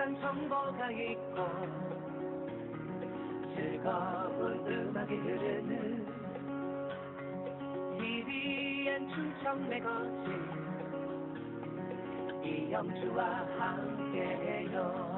소중한 정보가 있고 즐거운 음악이 흐르는 TVN 충청내 거친 이영주와 함께해요.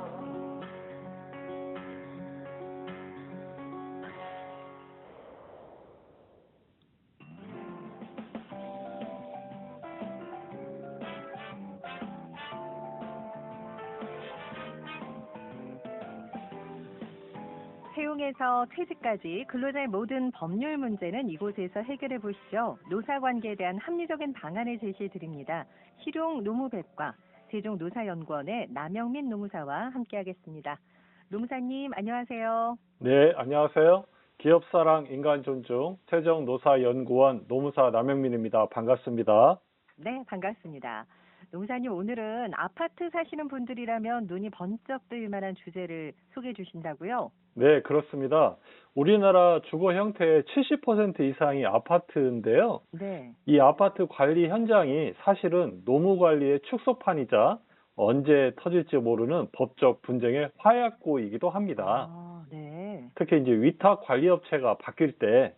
채용에서 퇴직까지 근로자의 모든 법률 문제는 이곳에서 해결해 보시죠. 노사관계에 대한 합리적인 방안을 제시해 드립니다. 실용 노무백과 세종노사연구원의 남영민 노무사와 함께하겠습니다. 노무사님 안녕하세요. 네, 안녕하세요. 기업사랑 인간존중 세종노사연구원 노무사 남영민입니다. 반갑습니다. 네, 반갑습니다. 노무사님 오늘은 아파트 사시는 분들이라면 눈이 번쩍 뜨일 만한 주제를 소개해 주신다고요? 네, 그렇습니다. 우리나라 주거 형태의 70% 이상이 아파트인데요. 네. 이 아파트 관리 현장이 사실은 노무 관리의 축소판이자 언제 터질지 모르는 법적 분쟁의 화약고이기도 합니다. 아, 네. 특히 이제 위탁 관리업체가 바뀔 때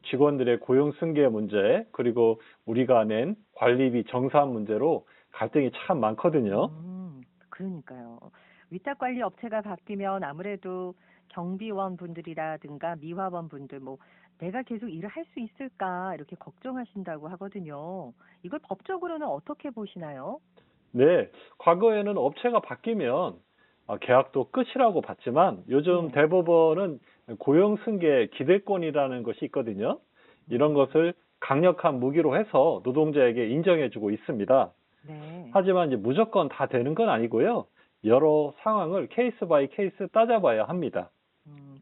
직원들의 고용 승계 문제, 그리고 우리가 낸 관리비 정산 문제로 갈등이 참 많거든요. 그러니까요. 위탁 관리 업체가 바뀌면 아무래도 경비원 분들이라든가 미화원 분들 내가 계속 일을 할 수 있을까 이렇게 걱정하신다고 하거든요. 이걸 법적으로는 어떻게 보시나요? 네, 과거에는 업체가 바뀌면 계약도 끝이라고 봤지만 요즘 네. 대법원은 고용 승계 기대권이라는 것이 있거든요. 이런 것을 강력한 무기로 해서 노동자에게 인정해주고 있습니다. 네. 하지만 이제 무조건 다 되는 건 아니고요. 여러 상황을 케이스 바이 케이스 따져봐야 합니다.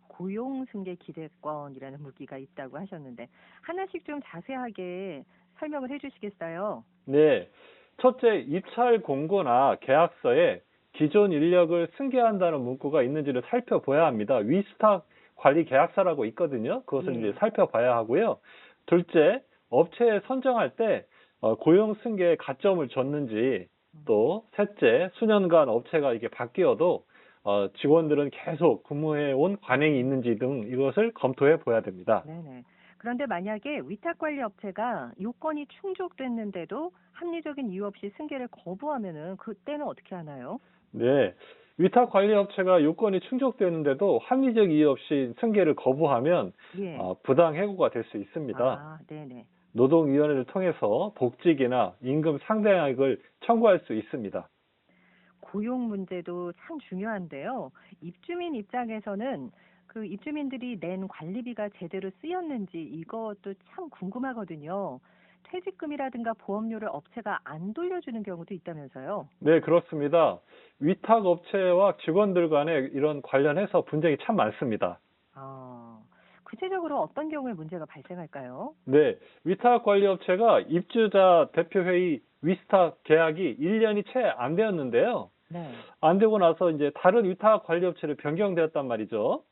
고용 승계 기대권이라는 무기가 있다고 하셨는데 하나씩 좀 자세하게 설명을 해주시겠어요? 네, 첫째, 입찰 공고나 계약서에 기존 인력을 승계한다는 문구가 있는지를 살펴봐야 합니다. 위스탁 관리 계약서라고 있거든요. 그것을 이제 살펴봐야 하고요. 둘째, 업체에 선정할 때 고용 승계에 가점을 줬는지, 또 셋째, 수년간 업체가 이게 바뀌어도 직원들은 계속 근무해 온 관행이 있는지 등 이것을 검토해 봐야 됩니다. 네네. 그런데 만약에 위탁 관리 업체가 요건이 충족됐는데도 합리적인 이유 없이 승계를 거부하면은 그때는 어떻게 하나요? 네, 위탁 관리 업체가 요건이 충족되는데도 합리적 이유 없이 승계를 거부하면 예. 부당 해고가 될 수 있습니다. 아, 네네. 노동위원회를 통해서 복직이나 임금 상대액을 청구할 수 있습니다. 고용 문제도 참 중요한데요. 입주민 입장에서는 그 입주민들이 낸 관리비가 제대로 쓰였는지 이것도 참 궁금하거든요. 퇴직금이라든가 보험료를 업체가 안 돌려주는 경우도 있다면서요. 네, 그렇습니다. 위탁 업체와 직원들 간에 이런 관련해서 분쟁이 참 많습니다. 구체적으로 어떤 경우에 문제가 발생할까요? 네, 위탁 관리 업체가 입주자 대표회의 위스탁 계약이 1년이 채 안 되었는데요. 네. 안 되고 나서 이제 다른 위탁 관리 업체로 변경되었단 말이죠.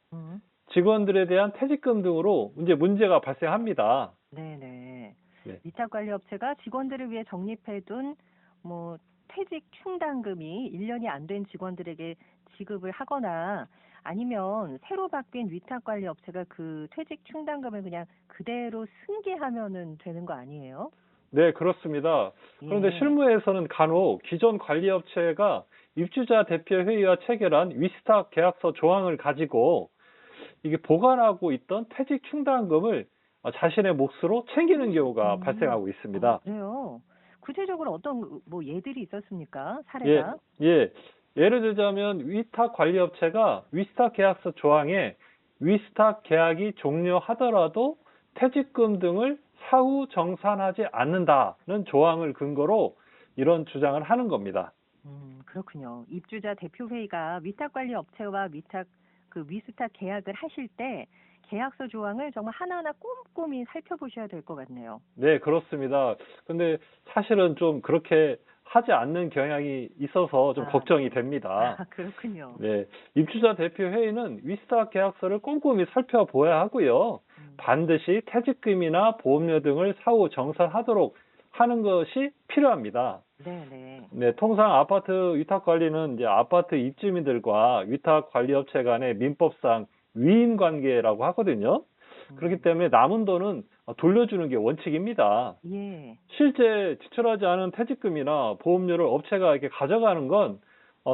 직원들에 대한 퇴직금 등으로 이제 문제가 발생합니다. 네네. 네. 위탁 관리 업체가 직원들을 위해 적립해둔 퇴직 충당금이 1년이 안 된 직원들에게 지급을 하거나 아니면 새로 바뀐 위탁 관리 업체가 그 퇴직 충당금을 그냥 그대로 승계하면은 되는 거 아니에요? 네, 그렇습니다. 그런데 예. 실무에서는 간혹 기존 관리 업체가 입주자 대표 회의와 체결한 위스탁 계약서 조항을 가지고 이게 보관하고 있던 퇴직 충당금을 자신의 몫으로 챙기는 경우가 발생하고 있습니다. 그래요. 구체적으로 어떤 예들이 있었습니까? 예, 사례가? 예. 예를 들자면 위탁 관리 업체가 위스탁 계약서 조항에 위스탁 계약이 종료하더라도 퇴직금 등을 사후 정산하지 않는다는 조항을 근거로 이런 주장을 하는 겁니다. 그렇군요. 입주자 대표회의가 위탁 관리 업체와 위스탁 계약을 하실 때 계약서 조항을 정말 하나하나 꼼꼼히 살펴보셔야 될 것 같네요. 네, 그렇습니다. 근데 사실은 좀 그렇게 하지 않는 경향이 있어서 좀 걱정이 됩니다. 그렇군요. 네, 입주자 대표 회의는 위스탁 계약서를 꼼꼼히 살펴보아야 하고요. 반드시 퇴직금이나 보험료 등을 사후 정산하도록 하는 것이 필요합니다. 네네. 네, 통상 아파트 위탁 관리는 이제 아파트 입주민들과 위탁 관리업체 간의 민법상 위임 관계라고 하거든요. 그렇기 음. 때문에 남은 돈은 돌려주는 게 원칙입니다. 예. 실제 지출하지 않은 퇴직금이나 보험료를 업체가 이렇게 가져가는 건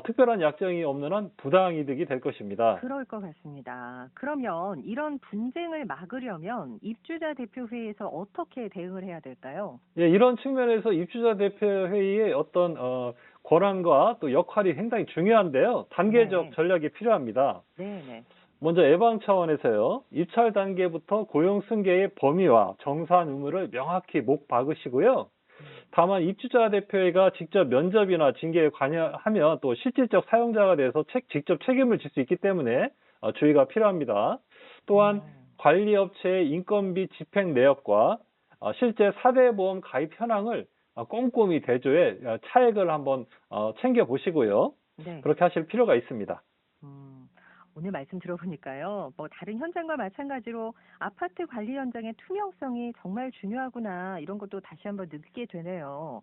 특별한 약정이 없는 한 부당이득이 될 것입니다. 그럴 것 같습니다. 그러면 이런 분쟁을 막으려면 입주자 대표회의에서 어떻게 대응을 해야 될까요? 예, 이런 측면에서 입주자 대표 회의의 어떤 권한과 또 역할이 상당히 중요한데요. 단계적 네. 전략이 필요합니다. 네네. 먼저 예방 차원에서요. 입찰 단계부터 고용 승계의 범위와 정산 의무를 명확히 목 박으시고요. 음. 다만 입주자 대표회가 직접 면접이나 징계에 관여하면 또 실질적 사용자가 돼서 직접 책임을 질 수 있기 때문에 주의가 필요합니다. 또한 어. 관리업체의 인건비 집행 내역과 실제 4대 보험 가입 현황을 꼼꼼히 대조해 차액을 한번 챙겨 보시고요. 네. 그렇게 하실 필요가 있습니다. 음, 오늘 말씀 들어보니까요, 뭐 다른 현장과 마찬가지로 아파트 관리 현장의 투명성이 정말 중요하구나 이런 것도 다시 한번 느끼게 되네요.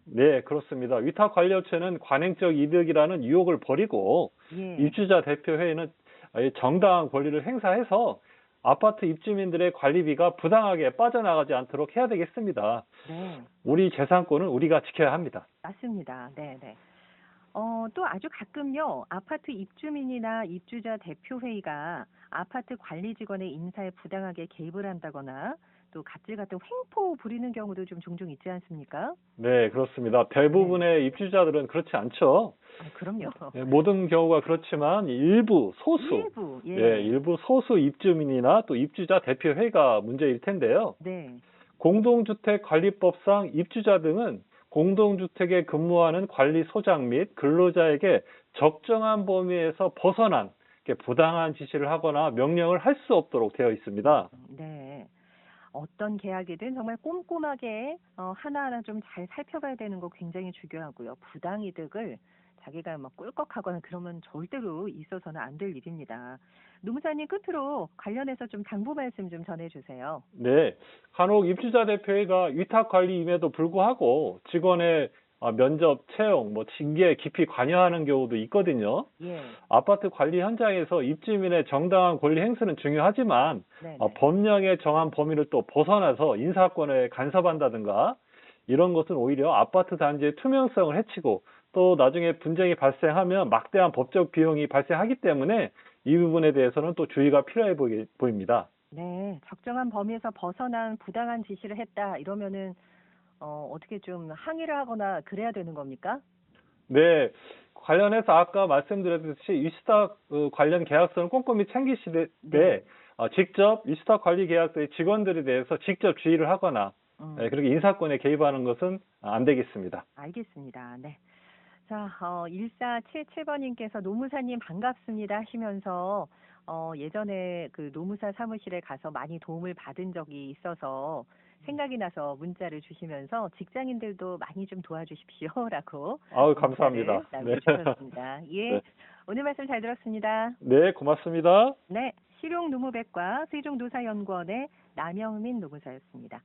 네, 그렇습니다. 위탁 관리업체는 관행적 이득이라는 유혹을 버리고 예, 입주자 대표회의는 정당한 권리를 행사해서 아파트 입주민들의 관리비가 부당하게 빠져나가지 않도록 해야 되겠습니다. 네, 우리 재산권은 우리가 지켜야 합니다. 맞습니다. 네, 네. 또 아주 가끔요, 아파트 입주민이나 입주자 대표회의가 아파트 관리 직원의 인사에 부당하게 개입을 한다거나 또 갑질 같은 횡포 부리는 경우도 좀 종종 있지 않습니까? 네, 그렇습니다. 대부분의 입주자들은 그렇지 않죠. 그럼요. 예, 모든 경우가 그렇지만 일부 소수, 일부, 예, 일부 소수 입주민이나 또 입주자 대표회의가 문제일 텐데요. 네. 공동주택관리법상 입주자 등은 공동주택에 근무하는 관리소장 및 근로자에게 적정한 범위에서 벗어난 부당한 지시를 하거나 명령을 할 수 없도록 되어 있습니다. 네. 어떤 계약이든 정말 꼼꼼하게 하나하나 좀 잘 살펴봐야 되는 거 굉장히 중요하고요. 부당이득을 자기가 막 꿀꺽하거나 그러면 절대로 있어서는 안 될 일입니다. 노무사님 끝으로 관련해서 좀 당부 말씀 좀 전해주세요. 네, 간혹 입주자 대표회가 위탁 관리임에도 불구하고 직원의 면접, 채용, 뭐 징계에 깊이 관여하는 경우도 있거든요. 예, 아파트 관리 현장에서 입주민의 정당한 권리 행사는 중요하지만 네네. 법령에 정한 범위를 또 벗어나서 인사권에 간섭한다든가 이런 것은 오히려 아파트 단지의 투명성을 해치고 또 나중에 분쟁이 발생하면 막대한 법적 비용이 발생하기 때문에 이 부분에 대해서는 또 주의가 필요해 보입니다. 네, 적정한 범위에서 벗어난 부당한 지시를 했다 이러면은 어떻게 좀 항의를 하거나 그래야 되는 겁니까? 네, 관련해서 아까 말씀드렸듯이 위스탁 관련 계약서는 꼼꼼히 챙기시되 네. 직접 위스탁 관리 계약서의 직원들에 대해서 직접 주의를 하거나 그렇게 인사권에 개입하는 것은 안 되겠습니다. 알겠습니다. 네. 자, 1477번님께서 노무사님 반갑습니다 하시면서 예전에 그 노무사 사무실에 가서 많이 도움을 받은 적이 있어서 생각이 나서 문자를 주시면서 직장인들도 많이 좀 도와주십시오라고 아우, 감사합니다. 문자를 남겨주셨습니다. 예, 네. 오늘 말씀 잘 들었습니다. 네, 고맙습니다. 네, 실용노무백과 세종노사연구원의 남영민 노무사였습니다.